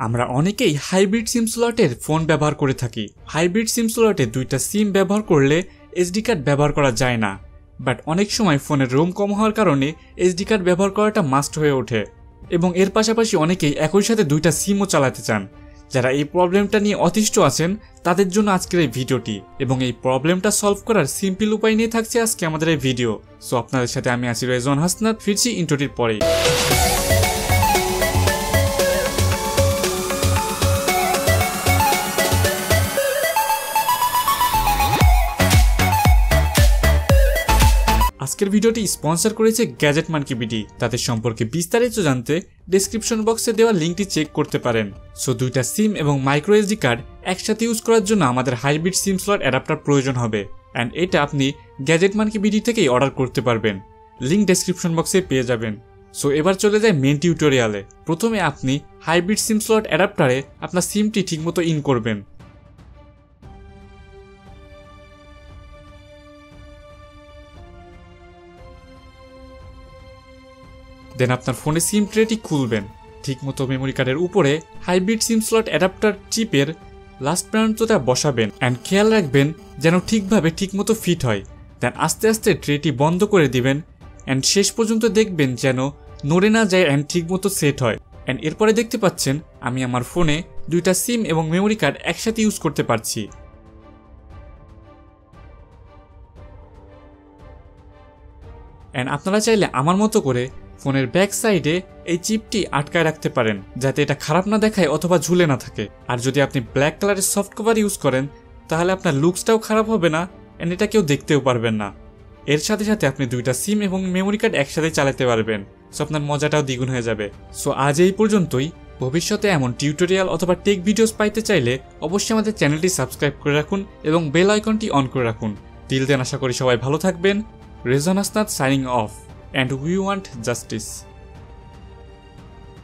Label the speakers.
Speaker 1: আমরা অনেকেই হাইব্রিড সিম স্লটের ফোন ব্যবহার করে থাকি। হাইব্রিড সিম স্লটে দুইটা সিম ব্যবহার করলে এসডি কার্ড ব্যবহার করা যায় না, বাট অনেক সময় ফোনের রোম কম হওয়ার কারণে এসডি কার্ড ব্যবহার করাটা মাস্ট হয়ে ওঠে। এবং এর পাশাপাশি অনেকেই একই সাথে দুইটা সিমও চালাতে চান। যারা এই প্রবলেমটা নিয়ে অতিষ্ঠ আছেন তাদের জন্য আজকের এই ভিডিওটি, এবং এই প্রবলেমটা সলভ করার সিম্পল উপায় নিয়ে থাকছে আজকে আমাদের এই ভিডিও। সো আপনাদের সাথে আমি আছি রেজন হাসনাত, ফিরছি ইন্ট্রোটির পরেই। আজকের ভিডিওটি স্পন্সর করেছে গ্যাজেট মানকি বিডি। তাদের সম্পর্কে বিস্তারিত জানতে ডেসক্রিপশন বক্সে দেওয়া লিঙ্কটি চেক করতে পারেন। সো দুইটা সিম এবং মাইক্রো এসডি কার্ড একসাথে ইউজ করার জন্য আমাদের হাইব্রিড সিম স্লট অ্যাডাপ্টার প্রয়োজন হবে, অ্যান্ড এটা আপনি গ্যাজেট মানকি বিডি থেকেই অর্ডার করতে পারবেন। লিঙ্ক ডেসক্রিপশন বক্সে পেয়ে যাবেন। সো এবার চলে যায় মেন টিউটোরিয়ালে। প্রথমে আপনি হাইব্রিড সিম স্লট অ্যাডাপ্টারে আপনার সিমটি ঠিকমতো ইন করবেন। দেন আপনার ফোনে সিম ট্রেটি খুলবেন। ঠিকমতো মেমোরি কার্ডের উপরে হাইব্রিড সিম স্লট অ্যাডাপ্টার চিপের লাস্ট প্রান্তটা বসাবেন, অ্যান্ড খেয়াল রাখবেন যেন ঠিকমতো ফিট হয়। দেন আস্তে আস্তে ট্রেটি বন্ধ করে দিবেন, অ্যান্ড শেষ পর্যন্ত দেখবেন যেন নড়ে না যায় অ্যান্ড ঠিকমতো সেট হয়। অ্যান্ড এরপরে দেখতে পাচ্ছেন আমি আমার ফোনে দুইটা সিম এবং মেমোরি কার্ড একসাথে ইউজ করতে পারছি। অ্যান্ড আপনারা চাইলে আমার মতো করে ফোনের ব্যাক সাইডে এই চিপটি আটকায় রাখতে পারেন, যাতে এটা খারাপ না দেখায় অথবা ঝুলে না থাকে। আর যদি আপনি ব্ল্যাক কালারের সফট কভার ইউজ করেন তাহলে আপনার লুকসটাও খারাপ হবে না, এন্ড এটা কেউ দেখতেও পারবেন না। এর সাথে সাথে আপনি দুইটা সিম এবং মেমোরি কার্ড একসাথে চালাতে পারবেন। সো আপনার মজাটাও দ্বিগুণ হয়ে যাবে। সো আজ এই পর্যন্তই। ভবিষ্যতে এমন টিউটোরিয়াল অথবা টেক ভিডিওস পাইতে চাইলে অবশ্যই আমাদের চ্যানেলটি সাবস্ক্রাইব করে রাখুন এবং বেল আইকনটি অন করে রাখুন। টিল দেন আশা করি সবাই ভালো থাকবেন। Rezon Hasnat signing off, and we want justice.